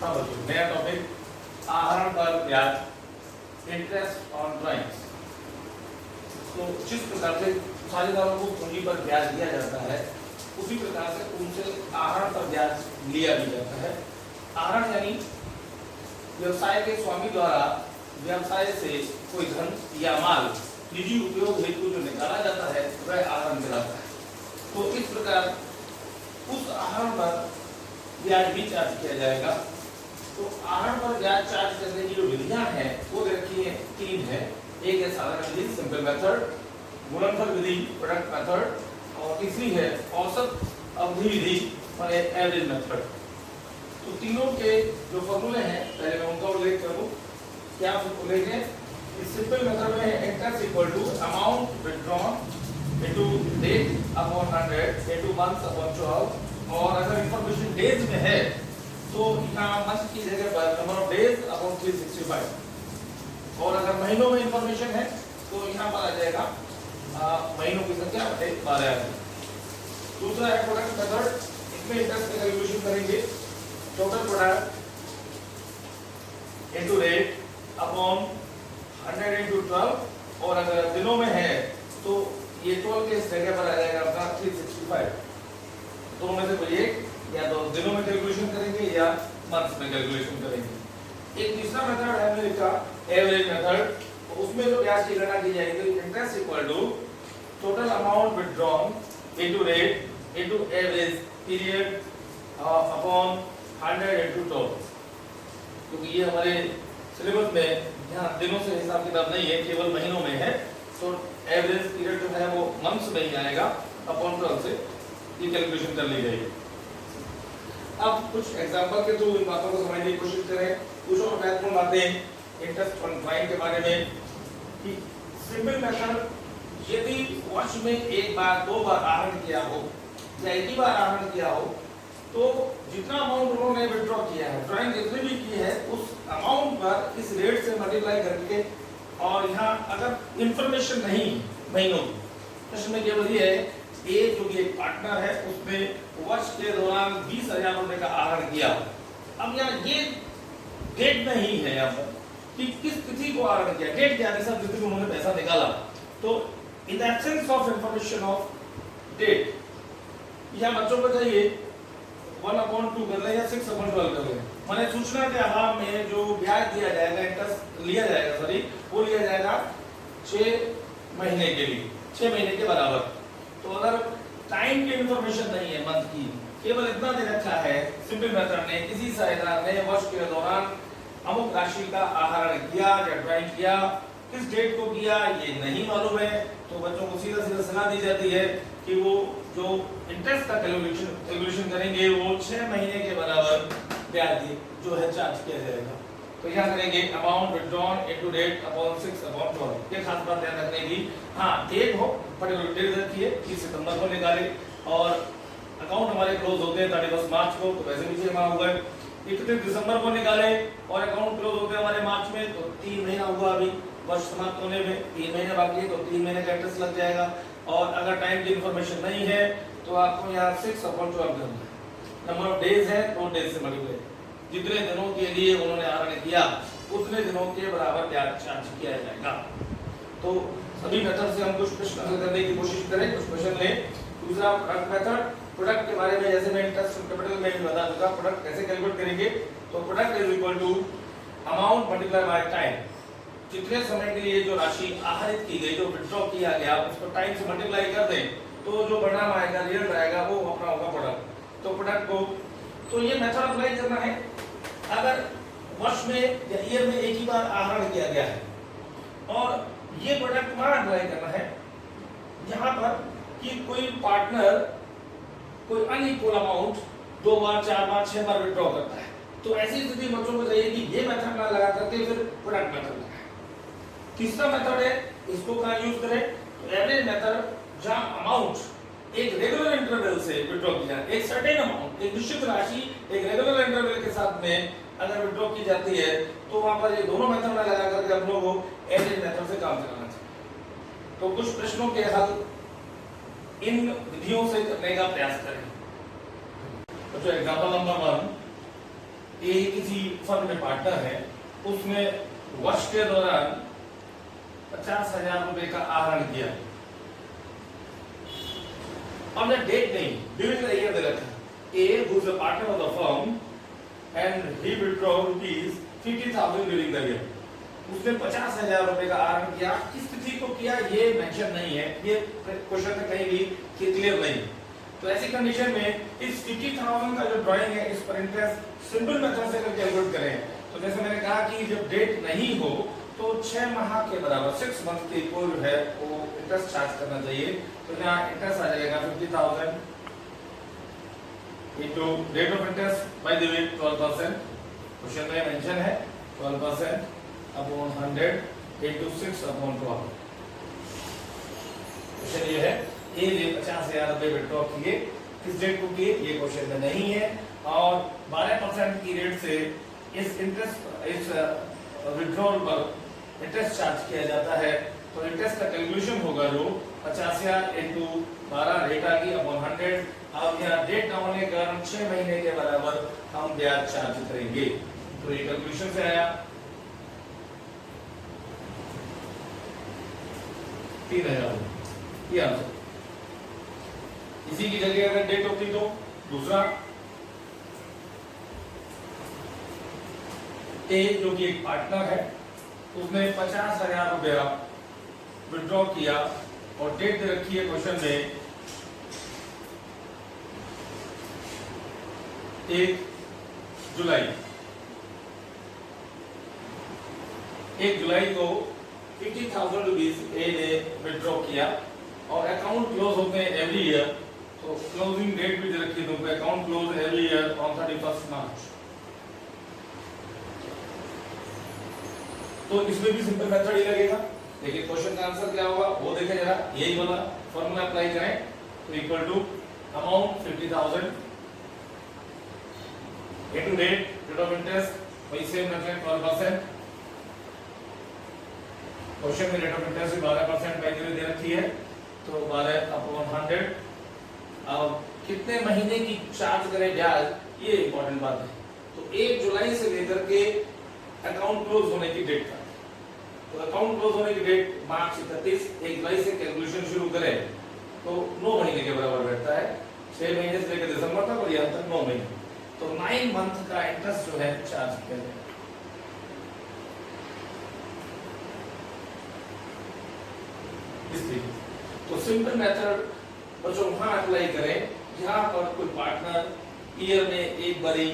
हाँ बच्चों, नया टॉपिक आहरण पर ब्याज, इंटरेस्ट ऑन ड्राइंग्स। तो जिस प्रकार से साझेदारों को पूंजी पर ब्याज दिया जाता है, उसी प्रकार से उनसे आहरण पर ब्याज लिया भी जाता है। आहरण यानी व्यवसाय के स्वामी द्वारा व्यवसाय से कोई धन या माल निजी उपयोग हेतु जो निकाला जाता है वह आहरण कहलाता है। तो इस प्रकार उस आहरण पर ब्याज भी चार्ज किया जाएगा। तो आहरण पर ब्याज चार्ज करने की जो विधियां हैं वो देखिए तीन है। एक है साधारण विधि, सिंपल मेथड, गुणनफल विधि, प्रोडक्ट मेथड, और तीसरी है औसत अवधि विधि और एवरेज मेथड। तो तीनों के जो फॉर्मूले हैं पहले मैं उनका उल्लेख करूं। क्या उल्लेख है? इस सिंपल मेथड में है interest equal to amount withdrawn into date upon 100 into months upon 12। और अगर इंफॉर्मेशन डेज में है तो यहाँ मंथ की जगह पर नंबर ऑफ डेज अपॉन 365। और अगर महीनों में इंफॉर्मेशन है तो यहाँ पर आ जाएगा महीनों की संख्या 12। दूसरा है प्रोडक्ट मेथड। इसमें इंटरेस्ट का कैलकुलेशन करेंगे total product into rate upon 100 into 12। और अगर दिनों में है तो ये 12 के जगह पर आ जाएगा अपना 365। दोनों में से कोई एक, या तो दिनों में कैलकुलेशन करेंगे या मंथ्स में कैलकुलेशन करेंगे। एक तीसरा मेथड है हमने लिखा एवरेज मेथड। तो उसमें जो ब्याज की गणना की जाएगी interest equal to total amount withdrawn into rate into average period upon 100 into 12। क्योंकि ये हमारे सिलेबस में यहाँ दिनों से हिसाब किताब नहीं है, केवल महीनों में है। तो एवरेज पीरियड जो है वो मंथ्स में ही आएगा, अपॉन 12 से ये कैलकुलेशन कर ली जाएगी। अब कुछ एग्जांपल के थ्रू इन बातों को समझने की कोशिश करें। कुछ और महत्वपूर्ण बातें इंटरेस्ट ऑन ड्राइंग के बारे में कि सिंपल मेथड यदि वर्ष में एक बार दो बार आहरण किया हो या एक ही बार आहरण किया हो तो जितना अमाउंट उन्होंने विथड्रॉ किया है, ड्राइंग जितनी भी की है, उस अमाउंट पर इस रेट से मल्टीप्लाई करके, और यहाँ अगर इंफॉर्मेशन नहीं महीनों की, प्रश्न में केवल ये है ए जो कि एक पार्टनर है उसने वर्ष के दौरान 20,000 रुपए का आहरण किया। अब यहाँ ये डेट नहीं है यहाँ पर कि किस तिथि को आहरण किया, डेट क्या है, सब तिथि को उन्होंने पैसा निकाला। तो in absence of information of date, यहाँ बच्चों को चाहिए 1/2 कर ले या 6/12 कर ले। माने सूचना के अभाव में जो ब्याज दिया जाएगा, इंटरेस्ट लिया जाएगा, सॉरी वो लिया जाएगा 6 महीने के लिए, 6 महीने के बराबर। तो अगर टाइम की इंफॉर्मेशन नहीं है मंथ की, केवल इतना दे रखा है सिंपल मेथड ने किसी साझेदार ने वर्ष के दौरान अमुक राशि का आहरण किया या ड्राइंग किया, किस डेट को किया ये नहीं मालूम है, तो बच्चों को सीधा सीधा सलाह दी जाती है कि वो जो इंटरेस्ट का कैलकुलेशन करेंगे वो 6 महीने के बराबर ब्याज जो है चार्ज किया जाएगा। तो यहाँ करेंगे amount withdrawn into date upon 6/12। ये खास बात ध्यान रखने की। हाँ, डेट हो पर्टिकुलर डेट रखिए 30 सितंबर को निकाले, और अकाउंट हमारे क्लोज होते हैं 31 मार्च को, तो वैसे भी जमा हुआ है। 31 दिसंबर को निकाले और अकाउंट क्लोज होते हैं हमारे मार्च में, तो 3 महीना हुआ अभी वर्ष समाप्त होने में, 3 महीने बाकी है, तो 3 महीने का इंटरेस्ट लग जाएगा। और अगर टाइम की इंफॉर्मेशन नहीं है तो आपको यहाँ 6/12 करना है। नंबर ऑफ डेज है तो डेज से मल्टीप्लाई, जितने दिनों के लिए उन्होंने आहरण किया उतने दिनों के बराबर ब्याज चार्ज किया जाएगा। तो सभी मेथड से हम कुछ प्रश्न हल करने की कोशिश करें, कुछ क्वेश्चन लें। दूसरा प्रोडक्ट मेथड, प्रोडक्ट के बारे में जैसे मैं इंटरेस्ट कैपिटल में भी बता दूंगा, प्रोडक्ट कैसे कैलकुलेट करेंगे। तो product is equal to amount multiply by time. जितने समय के लिए जो राशि आहरित की गई, जो विथड्रॉ किया गया, उसको टाइम से मल्टीप्लाई कर दें तो जो परिणाम आएगा, रिजल्ट आएगा, वो अपना होगा प्रोडक्ट। तो प्रोडक्ट को तो ये मेथड अप्लाई करना है अगर वर्ष में या ईयर में एक ही बार आहरण किया गया है, और ये प्रोडक्ट वहां अप्लाई करना है यहाँ पर कि कोई पार्टनर कोई अनइक्वल अमाउंट 2 बार, 4 बार, 6 बार विथड्रॉ करता है। तो ऐसी स्थिति बच्चों को चाहिए कि ये मेथड ना लगा करके फिर प्रोडक्ट मेथड लगाएं। तीसरा मेथड है, इसको कहाँ यूज करें? तो एवरेज मेथड, जहां अमाउंट एक रेगुलर इंटरवल से विथड्रॉ की जाए, एक सर्टेन अमाउंट, एक निश्चित राशि एक रेगुलर इंटरवल के साथ में अगर विथड्रॉ की जाती है तो वहां पर ये दोनों मेथड में लगा करके हम लोगों को एवरेज मेथड से काम करना चाहिए। तो कुछ प्रश्नों के हल इन विधियों से करने का प्रयास करें। तो एग्जांपल नंबर 1, ए किसी फर्म में पार्टनर है, उसने वर्ष के दौरान 50,000 रुपए का आहरण किया। अब ना डेट नहीं, ड्यूरिंग द ईयर दे रखा है। A who is a partner of the firm and he withdraw rupees 50,000 during the year. उसने 50,000 रुपए का आहरण किया। किस तिथि को किया ये मेंशन नहीं है, ये क्वेश्चन में कहीं भी क्लियर नहीं। तो ऐसी कंडीशन में इस 50,000 का जो ड्राइंग है, इस पर इंटरेस्ट सिंपल मेथड से अगर कैलकुलेट करें तो जैसे मैंने कहा कि जब डेट नहीं हो तो 6 माह के बराबर 6 मंथ के इक्वल है वो इंटरेस्ट चार्ज करना चाहिए। तो यहाँ इंटरेस्ट आ जाएगा 50,000 into rate of interest by the way 12%। Question में मेंशन है 12% अपॉन 100 इनटू 6 अपॉन 12। क्वेश्चन ये है ए ने 50,000 रुपए विड्रॉ किए, किस डेट को किए ये क्वेश्चन में नहीं है, और 12% की रेट से इस इंटरेस्ट इस विड्रॉल पर इंटरेस्ट चार्ज किया जाता है। तो इंटरेस्ट का कैलकुलेशन होगा जो 50,000 इनटू 12 रेट आ गई अपॉन 100। अब यहाँ डेट ना होने के कारण 6 महीने के बराबर हम ब्याज चार्ज करेंगे। तो ये कैलकुलेशन से आया 3,000 ये आंसर। इसी की जगह अगर डेट होती तो दूसरा ए जो कि एक पार्टनर है, उसने 50,000 रुपया विड्रॉ किया और डेट दे रखी है क्वेश्चन में 1 जुलाई। 1 जुलाई को 50,000 रुपीज ए ने विड्रॉ किया और अकाउंट क्लोज होते हैं एवरी ईयर। तो क्लोजिंग डेट भी दे रखी है तुमको, account close every year on 31 मार्च। तो इसमें भी सिंपल मेथड ही लगेगा, लेकिन क्वेश्चन का आंसर क्या होगा वो देखें जरा। यही वाला फॉर्मूला अप्लाई करें तो equal to amount 50,000 into rate of interest वही सेम रखें 12%। क्वेश्चन में रेट ऑफ इंटरेस्ट 12% वैल्यू दे रखी है तो 12 अपॉन 100। अब कितने महीने की चार्ज करें ब्याज ये इंपॉर्टेंट बात है। तो 1 जुलाई से लेकर के अकाउंट क्लोज होने की डेट तक, तो अकाउंट क्लोज होने की डेट मार्च 31, 1 जुलाई से कैलकुलेशन शुरू करें तो 9 महीने के बराबर बैठता है। 6 महीने से लेकर दिसंबर तक और यहाँ तक 9 महीने, तो 9 मंथ का इंटरेस्ट जो है चार्ज किया जाएगा। तो सिंपल मेथड बच्चों वहां अप्लाई करें जहां पर कोई पार्टनर ईयर में एक बारी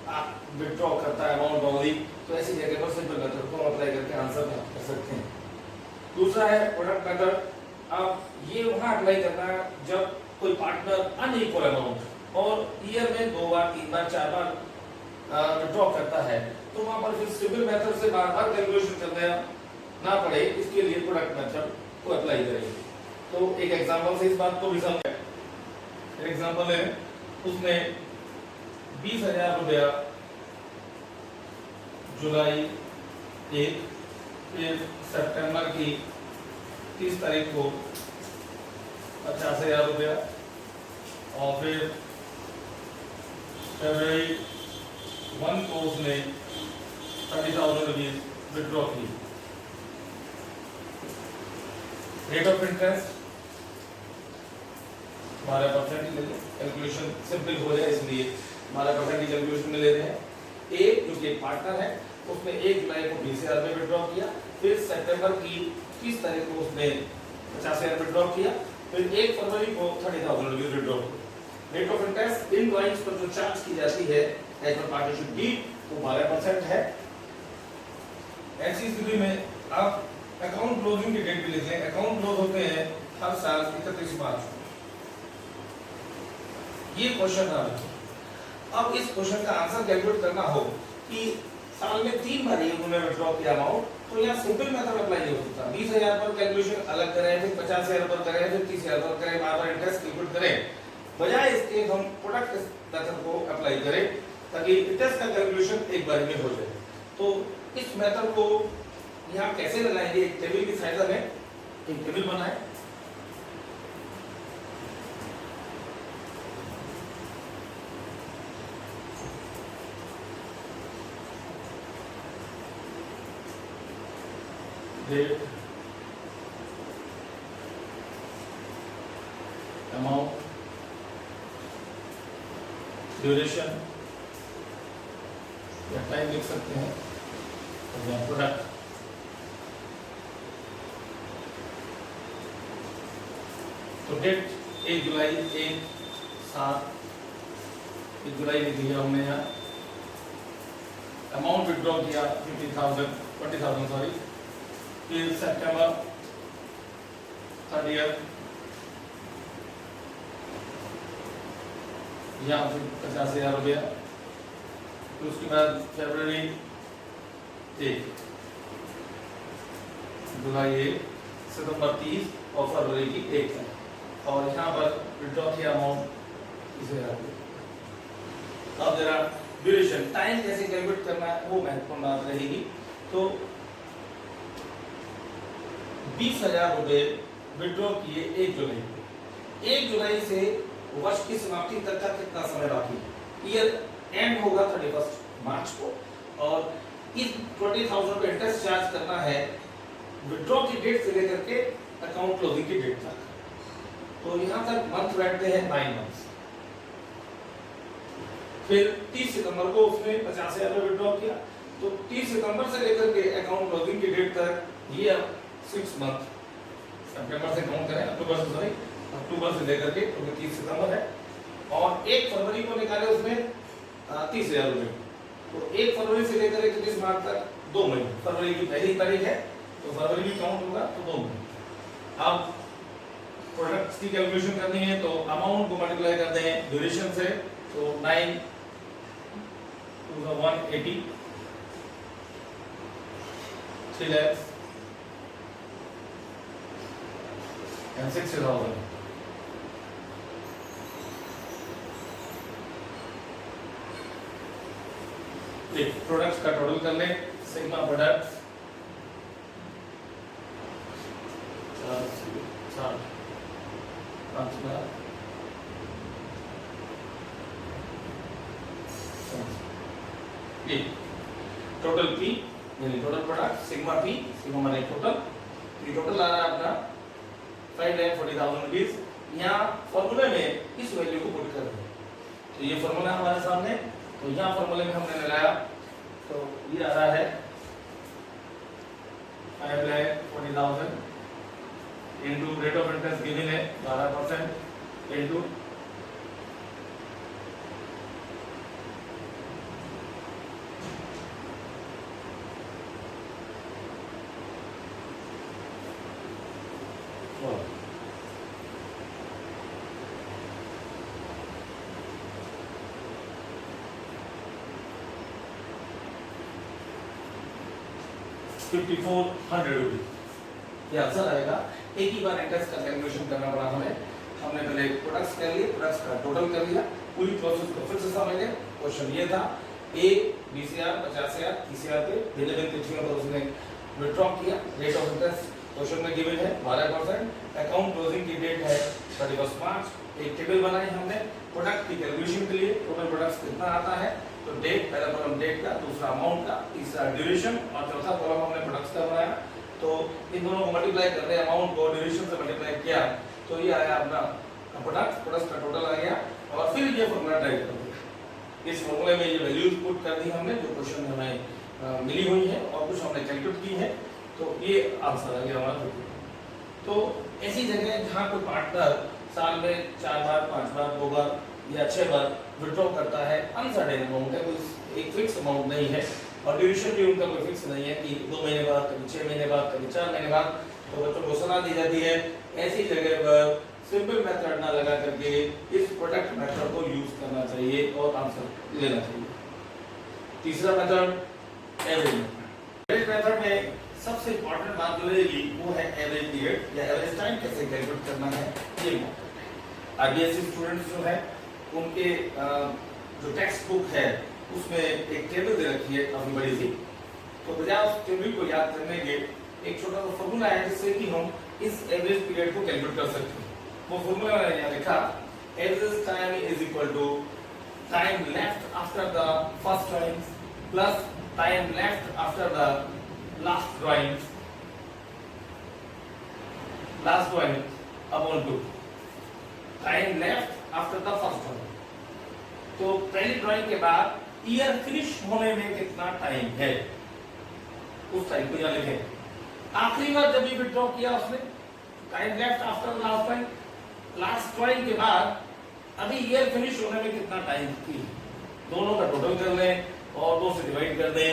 आप विड्रॉ करता है अमाउंट बाउंड्री, तो ऐसी जगह पर सिंपल मेथड को अप्लाई करके आंसर प्राप्त कर सकते हैं। दूसरा है प्रोडक्ट मेथड। आप ये वहां अप्लाई करना है जब कोई पार्टनर अनइक्वल अमाउंट और ईयर में 2 बार 3 बार 4 बार विड्रॉ करता है, तो वहां पर फिर सिंपल मेथड से बार बार कैलकुलेशन करना ना पड़े, इसके लिए प्रोडक्ट मेथड को अप्लाई करेंगे। तो एक एग्जांपल से इस बात को भी समझें। एग्जांपल है उसने 20,000 रुपया जुलाई 1, फिर सितंबर की 30 तारीख को 50,000 रुपया और फिर फरवरी 1 को उसने 30,000 रुपीज विड्रॉ की। रेट ऑफ इंटरेस्ट 12% ही ले लें, कैलकुलेशन सिंपल हो जाए इसलिए 12% की कैलकुलेशन में ले रहे हैं। ए जो कि एक पार्टनर है उसने 1 जुलाई को 20,000 रुपये विड्रॉ किया, फिर सितंबर की 30 तारीख को उसने 50,000 विड्रॉ किया, फिर 1 फरवरी को 30,000 रुपये विड्रॉ किया। Rate of interest in drawings पर जो चार्ज की जाती है एज पर पार्टनरशिप डी वो 12% है। ऐसी स्थिति में आप अकाउंट क्लोजिंग की डेट भी लिख लें। अकाउंट क्लोज होते हैं हर साल 31 मार्च को। ये क्वेश्चन था। अब इस क्वेश्चन का आंसर कैलकुलेट करना हो कि साल में 3 बार उन्होंने विड्रॉ किया अमाउंट, तो यहाँ सिंपल मेथड अप्लाई हो सकता है। 20,000 पर कैलकुलेशन अलग करें, फिर 50,000 पर करें, फिर 30,000 पर करें, बार-बार इंटरेस्ट कैलकुलेट करें। बजाय इसके हम प्रोडक्ट मेथड को अप्लाई करें ताकि इंटरेस्ट का कैलकुलेशन एक बार में हो जाए। तो इस मेथड को यहाँ कैसे लगाएंगे, एक टेबल की सहायता में एक टेबल बनाएं। डेट, अमाउंट, ड्यूरेशन या टाइम लिख सकते हैं, या प्रोडक्ट। तो डेट 1 जुलाई 1 जुलाई लिख दिया हमने यहाँ। अमाउंट विड्रॉ किया 20,000 सॉरी। फिर सितंबर 30 यहाँ फिर 50,000 रुपया। फिर उसके बाद फरवरी 1, जुलाई 1, सितंबर 30 और फरवरी की 1 है। और यहाँ पर विड्रॉ किया अमाउंट इसे अब जरा ड्यूरेशन टाइम कैसे कैलकुलेट करना है वो महत्वपूर्ण बात रहेगी। तो 20,000 रुपए विड्रॉ किए 1 जुलाई को। 1 जुलाई से वर्ष की समाप्ति तक का कितना समय बाकी है? ईयर एंड होगा 31 मार्च को, और इस 20,000 रुपए इंटरेस्ट चार्ज करना है विड्रॉ की डेट से लेकर के अकाउंट क्लोजिंग की डेट तक। तो यहाँ तक मंथ बैठते हैं 9 मंथ्स। फिर 30 सितंबर को उसने 50,000 रुपए विड्रॉ किया, तो 30 सितंबर से लेकर के अकाउंट क्लोजिंग की डेट तक ये 6 मंथ। सितंबर से काउंट करें, अक्टूबर से लेकर के, क्योंकि 30 सितंबर है। और 1 फरवरी को निकाले उसने 30,000 रुपए। तो 1 फरवरी से लेकर 31 मार्च तक 2 महीने। फरवरी की पहली तारीख है तो फरवरी भी काउंट होगा, तो 2 महीने। अब प्रोडक्ट्स की कैलकुलेशन करनी है तो अमाउंट को मल्टीप्लाई करते हैं ड्यूरेशन से, तो 9 to the 180, 3 lakhs and 60,000। Products का टोटल कर ले, सिग्मा प्रोडक्ट्स 5 लाख ये टोटल पी यानी total product sigma P, sigma माने टोटल। ये टोटल आ रहा है अपना 5,40,000 रुपीज। यहाँ फॉर्मूले में इस वैल्यू को पुट कर दें, तो ये फॉर्मूला हमारे सामने, तो यहाँ फॉर्मूले में हमने लगाया, तो ये आ रहा है 5,40,000 into rate of interest given है 12% इनटू 5,400 रुपीज। ये आंसर आएगा। एक ही बार इंटरेस्ट का कैलकुलेशन करना पड़ा हमें। हमने पहले प्रोडक्ट्स कर लिए, प्रोडक्ट्स का टोटल कर लिया, पूरी प्रोसेस को फिर से समझे। क्वेश्चन ये था, ए 20,000 50,000 30,000 पे भिन्न भिन्न तिथियों पर उसने विड्रॉ किया। रेट ऑफ इंटरेस्ट क्वेश्चन में गिवन है 12%। अकाउंट क्लोजिंग की डेट है 31 मार्च। एक टेबल बनाई हमने प्रोडक्ट की कैलकुलेशन के लिए। टोटल प्रोडक्ट्स कितना आता है, तो डेट, पहला कॉलम डेट का, दूसरा अमाउंट का, तीसरा ड्यूरेशन और चौथा कॉलम हमने प्रोडक्ट्स का बनाया। तो इन दोनों को मल्टीप्लाई कर रहे हैं, अमाउंट को ड्यूरेशन से मल्टीप्लाई किया, तो ये आया अपना प्रोडक्ट्स का टोटल आ गया। और फिर ये फॉर्मूला टाइप कर दिया। इस फॉर्मूले में ये वैल्यूज पुट कर दी हमने जो क्वेश्चन में हमें मिली हुई है, और कुछ हमने कैलकुलेट की है, तो ये आंसर आ गया हमारा। तो ऐसी जगह जहाँ कोई पार्टनर साल में 4 बार 5 बार 2 बार या 6 बार विड्रॉ करता है, अनसर्टेन अमाउंट है, कोई एक फिक्स अमाउंट नहीं है, और ड्यूरेशन भी उनका कोई फिक्स नहीं है कि 2 महीने बाद, कभी 6 महीने बाद, कभी 4 महीने बाद, तो बच्चों को सलाह दी जाती है ऐसी जगह पर सिंपल मेथड ना लगा करके इस प्रोडक्ट मेथड को यूज करना चाहिए और आंसर लेना चाहिए। तीसरा मेथड एवरेज मेथड में सबसे इंपॉर्टेंट बात जो रहेगी वो है एवरेज पीरियड या एवरेज टाइम कैसे कैलकुलेट करना है। ये आईबीएससी स्टूडेंट्स जो है उनके जो टेक्स्ट बुक है उसमें एक टेबल दे रखी है काफी बड़ी सी, तो बजाय उस टेबल को याद करने के एक छोटा सा फॉर्मूला है जिससे कि हम इस एवरेज पीरियड को कैलकुलेट कर सकते हैं। वो फॉर्मूला मैंने यहाँ लिखा, average time is equal to time left after the first drawing plus time left after the last drawing last drawing upon 2 time left after the first drawing. तो पहली ड्राइंग के बाद ईयर फिनिश होने में कितना टाइम है उस time को यहाँ लिखें। आखिरी बार जब ये विड्रॉ किया उसने time left after last drawing, last drawing के बाद अभी ईयर फिनिश होने में कितना टाइम की, दोनों का टोटल कर लें और 2 से डिवाइड कर दें,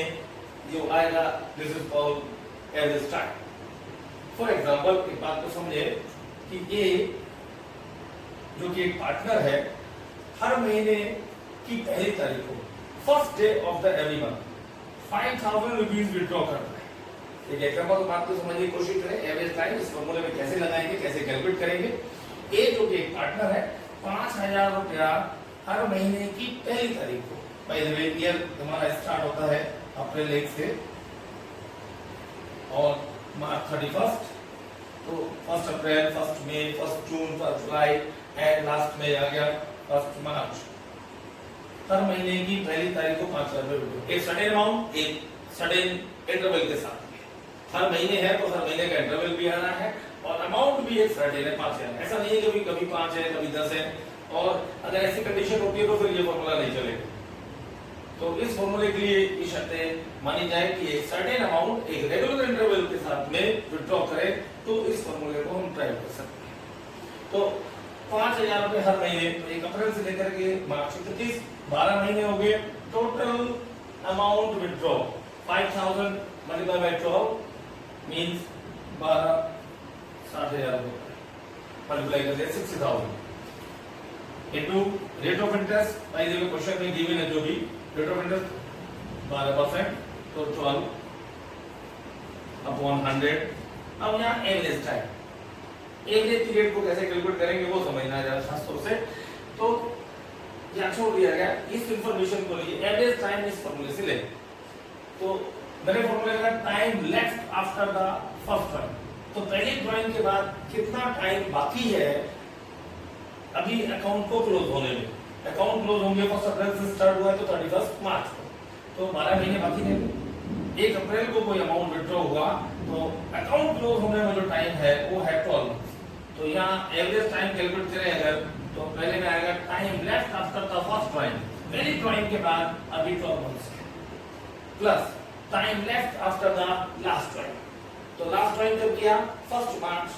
जो आएगा this is called average time. For example एक बात को समझे कि ये जो कि एक पार्टनर है हर महीने की पहली तारीख को first day of the every month 5000 rupees withdraw करता है। एक एग्जांपल बात को समझने की कोशिश करें। एवरेज टाइम इस फॉर्मूले में कैसे लगाएंगे, कैसे कैलकुलेट करेंगे। ए जो कि एक पार्टनर है 5000 रुपया हर महीने की पहली तारीख को, बाय द वे ईयर हमारा स्टार्ट होता है अप्रैल 1 से और मार्च 31, तो 1 अप्रैल, 1 मई, 1 जून, 1 जुलाई एंड लास्ट में आ गया 1 मार्च। हर महीने की पहली तारीख को 5000 रुपए, एक सडन अमाउंट, एक सडन इंटरवल के साथ। हर महीने है तो हर महीने का इंटरवल भी आना है और अमाउंट भी एक सडन है 5000। ऐसा नहीं है कि कभी 5 है कभी 10 है, और अगर ऐसी कंडीशन होती है तो फिर ये फॉर्मूला नहीं चलेगा। तो इस फॉर्मूले के लिए ये शर्तें मानी जाए कि एक सर्टेन अमाउंट एक रेगुलर इंटरवल के साथ में विड्रॉ करें, तो इस फॉर्मूले को हम ट्राई कर सकते हैं। तो 5000 रुपए हर महीने, तो 1 अप्रैल से लेकर के मार्च 31, 12 महीने हो गए। Total amount withdraw 5000 multiply by 12 means 12 60,000 रुपए मल्टीप्लाई करते हैं 60,000 into rate of interest. By the way question में गिवन है जो भी रेट ऑफ इंटरेस्ट 12%, तो 12 अपॉन 100। अब यहाँ एवरेज टाइम, एवरेज पीरियड को कैसे कैलकुलेट करेंगे वो समझना है जरा खास तौर से। तो यहाँ छोड़ दिया गया, इस इंफॉर्मेशन को लिए एवरेज टाइम इस फॉर्मूले से ले। तो मैंने फॉर्मूले का time left after the first drawing, तो पहली ड्राइंग के बाद कितना टाइम बाकी है अभी अकाउंट को क्लोज होने में। अकाउंट क्लोज होंगे 1 अप्रैल से स्टार्ट हुआ है तो 31 मार्च को, तो 12 महीने बाकी हैं। 1 अप्रैल को कोई अमाउंट विड्रॉ हुआ तो अकाउंट क्लोज होने में जो टाइम है वो है 12 मंथ्स। तो यहाँ एवरेज टाइम कैलकुलेट करें अगर, तो पहले में आएगा time left after the first drawing, पहली ड्राइंग के बाद अभी 12 months plus time left after the last drawing. तो लास्ट ड्राइंग कब किया? 1 मार्च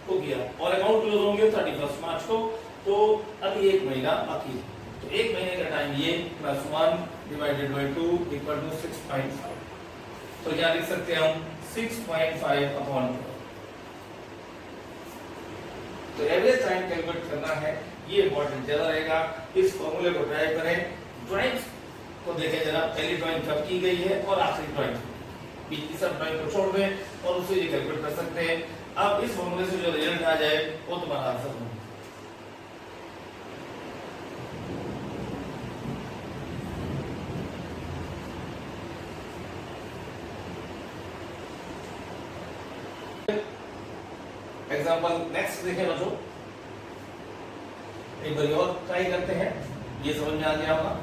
को किया और अकाउंट क्लोज होंगे 31 मार्च को, तो अभी 1 महीना बाकी है। तो 1 महीने का टाइम ये plus 1 divided by 2 equal to 6.5। तो क्या लिख सकते हैं हम 6.5 अपॉन 12। तो एवरेज टाइम कैलकुलेट करना है, ये इंपॉर्टेंट ज्यादा रहेगा। इस फॉर्मूले को ट्राई करें। ड्राइंग्स को देखें जरा, पहली ड्राइंग कब की गई है और आखिरी ड्राइंग, बीच की सब ड्राइंग को छोड़ दें और उसे ये कैलकुलेट कर सकते हैं। अब इस फॉर्मूले से जो रिजल्ट आ जाए वो तुम्हारा आंसर होगा। एग्जाम्पल नेक्स्ट देखें बच्चों, एक बार और ट्राई करते हैं, ये समझ में आ गया होगा।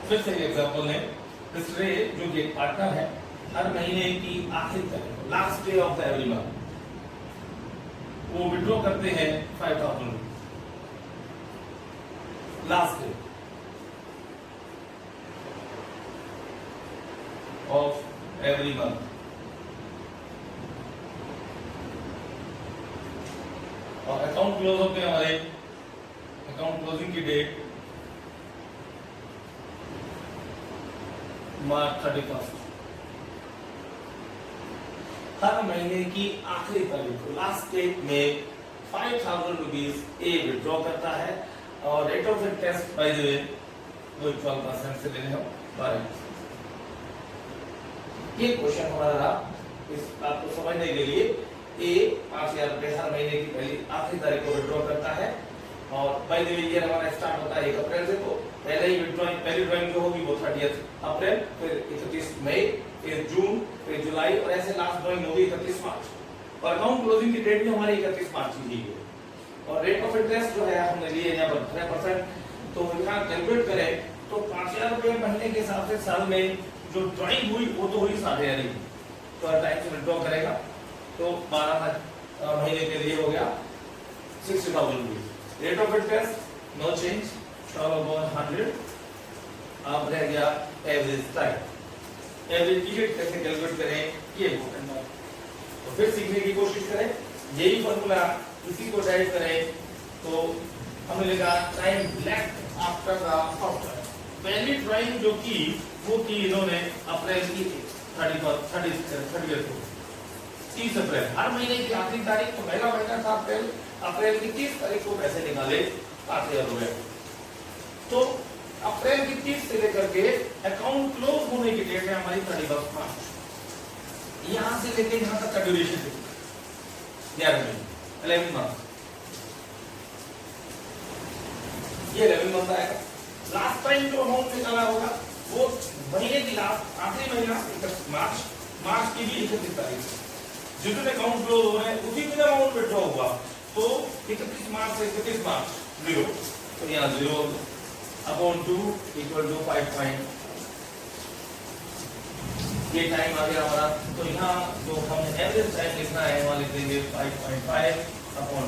फिर से एग्जाम्पल है, रे जो कि पार्टनर है हर महीने की आखिरी तारीख last day of the every month वो विड्रॉ करते हैं 5000 last day of every month. और अकाउंट क्लोज होते हैं हमारे, अकाउंट क्लोजिंग की डेट मार्च 31। हर महीने की आखिरी तारीख को लास्ट डेट में 5000 रुपीज ए विड्रॉ करता है और rate of interest by the way वो 12% से ले रहे हो 12%। ये क्वेश्चन हमारा रहा। इस बात को समझने के लिए ए 5000 रुपए हर महीने की पहली आखिरी तारीख को विड्रॉ करता है और बाय द वे ईयर हमारा स्टार्ट होता है 1 अप्रैल से, तो पहले ही विड्रॉइंग पहली ड्राइंग जो होगी वो 30 अप्रैल, फिर 31 मई, फिर जून, फिर जुलाई और ऐसे लास्ट ड्राइंग होगी 31 मार्च। और अकाउंट क्लोजिंग की डेट भी हमारी 31 मार्च की है। और रेट ऑफ इंटरेस्ट जो है हमने लिए यहाँ पर 3%, तो यहाँ कैलकुलेट करें तो 5000 रुपये महीने के हिसाब से साल में जो ड्राइंग हुई वो तो हुई 60,000 ही, तो हर टाइम से विड्रॉ करेगा तो 12 महीने के लिए हो गया 60,000 rupees. Rate of interest no change 12/100। अब रह गया एवरेज टाइम। एवरेज पीरियड कैसे कैलकुलेट करें ये तो फिर सीखने की कोशिश करें, यही फॉर्मूला इसी को डाइव करें तो हमें लिखा time left after the first. पहली ड्राइंग जो की वो की इन्होंने अप्रैल की 30 को 30 अप्रैल, हर महीने की आखिरी तारीख, तो पहला महीना था अप्रैल, अप्रैल की 30 तारीख को पैसे निकाले 5000 रुपए। तो अप्रैल की 30 से लेकर के अकाउंट क्लोज होने की डेट है हमारी 31 मार्च। यहां से लेके यहां तक का ड्यूरेशन 11 मंथ, ये 11 मंथ आएगा। लास्ट टाइम जो अमाउंट निकाला होगा वो महीने की लास्ट आखिरी महीना मार्च की भी 31 तारीख, जितने अकाउंट क्लोज हो रहे हैं उसी दिन अमाउंट विड्रॉ हुआ, तो 31 मार्च से 31 मार्च 0, तो यहाँ 0 अपॉन 2 इक्वल टू 5. ये टाइम आ गया हमारा, तो यहाँ जो हमें एवरेज टाइम लिखना है वहां लिख देंगे 5.5 अपॉन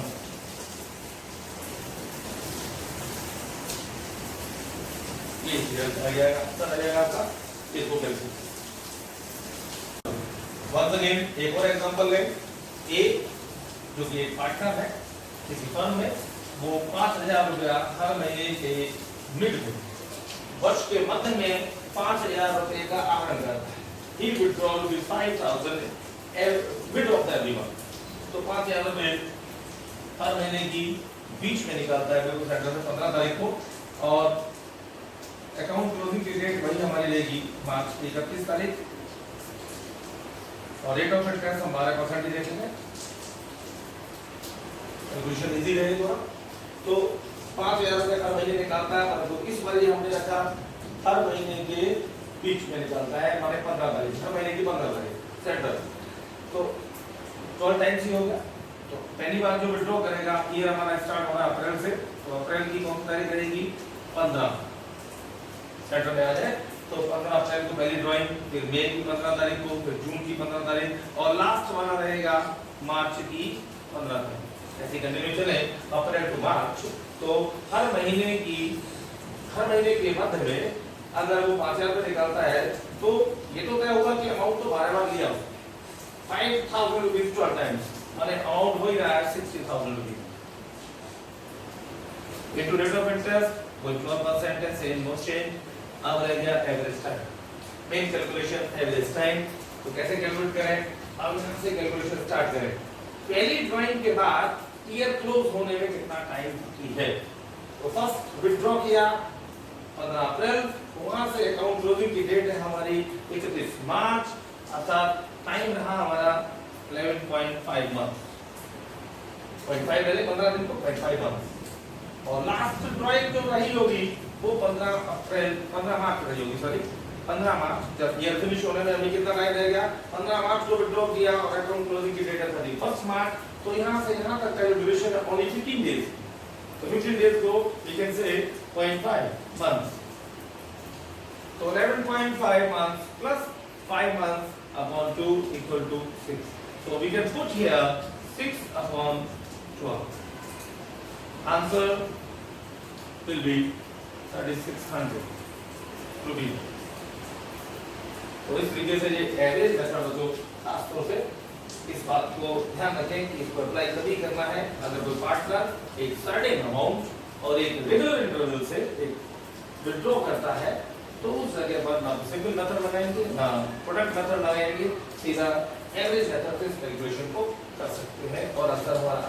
ये रिजल्ट आ जाएगा, आ जाएगा आपका इसको कैसे। वंस अगेन एक और एग्जांपल लें। ए जो कि एक पार्टनर है किसी फर्म में, वो 5000 रुपया हर महीने के मिड में वर्ष के मध्य में 5000 रुपए का आहरण करता है। He withdraw rupees 5,000 mid of the every month, तो 5000 रुपए हर महीने की बीच में निकालता है बिल्कुल सेंटर से 15 तारीख को, और अकाउंट क्लोजिंग की डेट वही हमारी रहेगी मार्च की 31 तारीख, और रेट ऑफ इंटरेस्ट हम 12% ही देखेंगे, कैलकुलेशन इजी रहेगा। तो 5000 रुपए हर महीने निकालता है, तो इस बार ये हमने रखा हर महीने के बीच में निकालता है, माने 15 तारीख, हर महीने की 15 तारीख सेंटर, तो 12 टाइम्स ही हो गया। तो पहली बार जो विड्रॉ करेगा ईयर हमारा स्टार्ट हो रहा है अप्रैल से, तो अप्रैल की कौन सी तारीख रहेगी 15 सेंटर में आ जाए, तो 15 अप्रैल को पहली ड्राइंग, फिर मई की 15 तारीख को, फिर जून की 15 तारीख, और लास्ट वाला रहेगा मार्च की 15 तारीख। ऐसे कंटिन्यू चले अप्रैल टू मार्च, तो हर महीने के मध्य में अगर वो 5000 रुपए निकालता है, तो ये तो तय होगा कि अमाउंट तो 12 बार लिया, 5000 रुपीज 12 टाइम्स, माने अमाउंट हो ही रहा है 60,000 rupees. Into rate of interest कोई 12% है, सेम नो चेंज। अब रह गया average time, main calculation average time, तो कैसे कैलकुलेट करें, अब यहां से कैलकुलेशन स्टार्ट करें। पहली ड्राइंग के बाद ईयर क्लोज होने में कितना टाइम बाकी है, तो फर्स्ट विड्रॉ किया 15 अप्रैल, वहां से अकाउंट क्लोजिंग की डेट है हमारी 31 मार्च, अर्थात टाइम रहा हमारा 11.5 मंथ, 0.5 पहले 15 दिन को 0.5 मंथ, और लास्ट ड्राइंग जो रही होगी वो 15 मार्च रही होगी, सॉरी 15 मार्च, जब ईयर फिनिश होने में हमें कितना टाइम रह गया, 15 मार्च को विड्रॉ किया और अकाउंट क्लोजिंग की डेट है 31 मार्च, तो यहां से यहां तक का ड्यूरेशन है ओनली 15 डेज, तो 15 डेज को वी कैन से 0.5 मंथ्स, तो 11.5 months plus 5 months upon 2 equal to 6, so we can put here 6 upon 12, answer will be 3600 rupees. तो इस तरीके से ये एवरेज मेथड जो शास्त्रों से इस बात को ध्यान रखें कि इसको अप्लाई तभी करना है अगर कोई पार्टनर एक सर्टेन अमाउंट और एक रेगुलर इंटरवल से एक विड्रॉ करता है, तो उस जगह पर ना सिंगल मेथड लगाएंगे ना प्रोडक्ट मेथड लगाएंगे, सीधा एवरेज मेथड से कैलकुलेशन को कर सकते हैं और असर हमारा